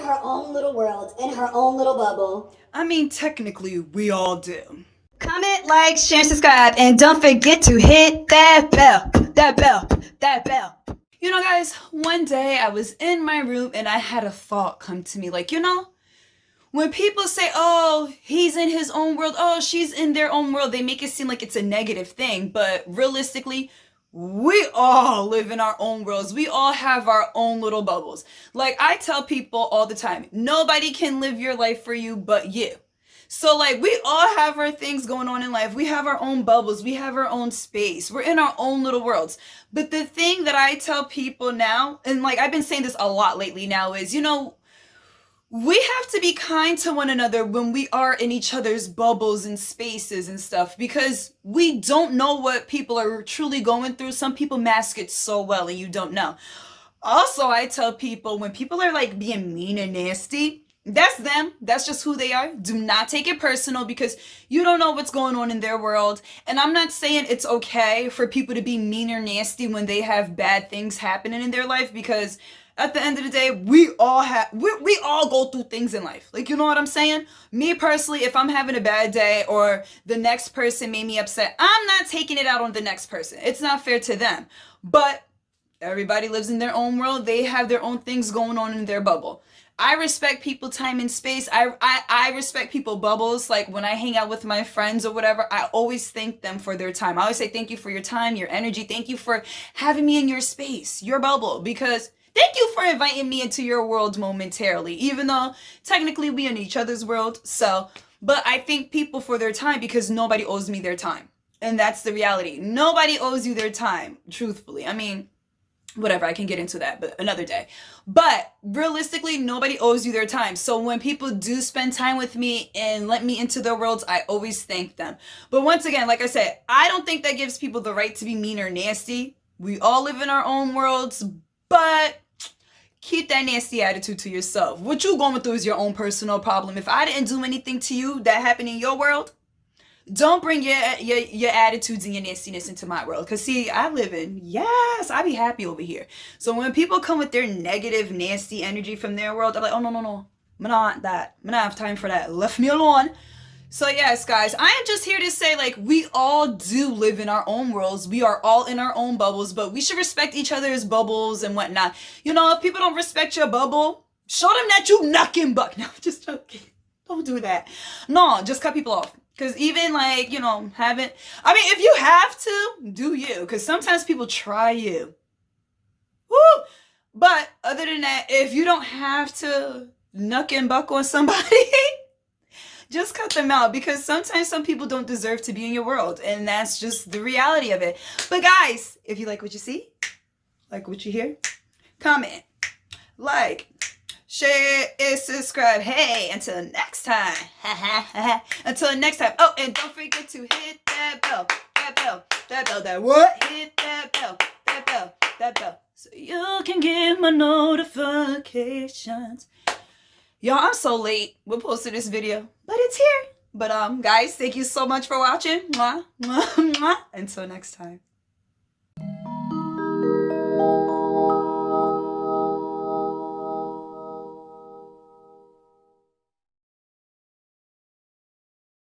her own little world, in her own little bubble. I mean, technically, we all do. Comment, like, share, subscribe, and don't forget to hit that bell, that bell, that bell. You know, guys, one day I was in my room and I had a thought come to me. Like, you know, when people say, oh, he's in his own world, oh, she's in their own world, they make it seem like it's a negative thing. But realistically, we all live in our own worlds. We all have our own little bubbles. Like I tell people all the time, nobody can live your life for you but you. So like we all have our things going on in life. We have our own bubbles. We have our own space. We're in our own little worlds. But the thing that I tell people now, and like I've been saying this a lot lately now, is, you know, we have to be kind to one another when we are in each other's bubbles and spaces and stuff, because we don't know what people are truly going through. Some people mask it so well and you don't know. Also, I tell people when people are like being mean and nasty, that's them. That's just who they are. Do not take it personal because you don't know what's going on in their world. And I'm not saying it's okay for people to be mean or nasty when they have bad things happening in their life, because at the end of the day, we all go through things in life. Like, you know what I'm saying? Me personally, if I'm having a bad day or the next person made me upset, I'm not taking it out on the next person. It's not fair to them. But everybody lives in their own world. They have their own things going on in their bubble. I respect people time and space. I respect people bubbles. Like when I hang out with my friends or whatever, I always thank them for their time. I always say thank you for your time, your energy. Thank you for having me in your space, your bubble, because thank you for inviting me into your world momentarily, even though technically we in each other's world. So, but I thank people for their time because nobody owes me their time. And that's the reality. Nobody owes you their time, truthfully. I mean, whatever, I can get into that, but another day. But realistically, nobody owes you their time. So when people do spend time with me and let me into their worlds, I always thank them. But once again, like I said, I don't think that gives people the right to be mean or nasty. We all live in our own worlds, but keep that nasty attitude to yourself. What you going through is your own personal problem. If I didn't do anything to you that happened in your world, don't bring your attitudes and your nastiness into my world. Because see, I live in, yes, I be happy over here. So when people come with their negative, nasty energy from their world, I'm like, oh, no. I'm not that. I'm not have time for that. Left me alone. So yes, guys, I am just here to say, like, we all do live in our own worlds. We are all in our own bubbles, but we should respect each other's bubbles and whatnot. You know, if people don't respect your bubble, show them that you knocking buck. No, just joking. Don't do that. No, just cut people off. Because even like, you know, if you have to, do you. Because sometimes people try you. Woo! But other than that, if you don't have to knuck and buck on somebody, just cut them out, because sometimes some people don't deserve to be in your world, and that's just the reality of it. But guys, if you like what you see, like what you hear, comment, like, share, and subscribe. Hey, until next time. Until next time. Oh, and don't forget to hit that bell, that what? Hit that bell, that bell, so you can get my notifications. Y'all, I'm so late with posting this video, but it's here. But guys, thank you so much for watching. Mwah, mwah, mwah. Until next time.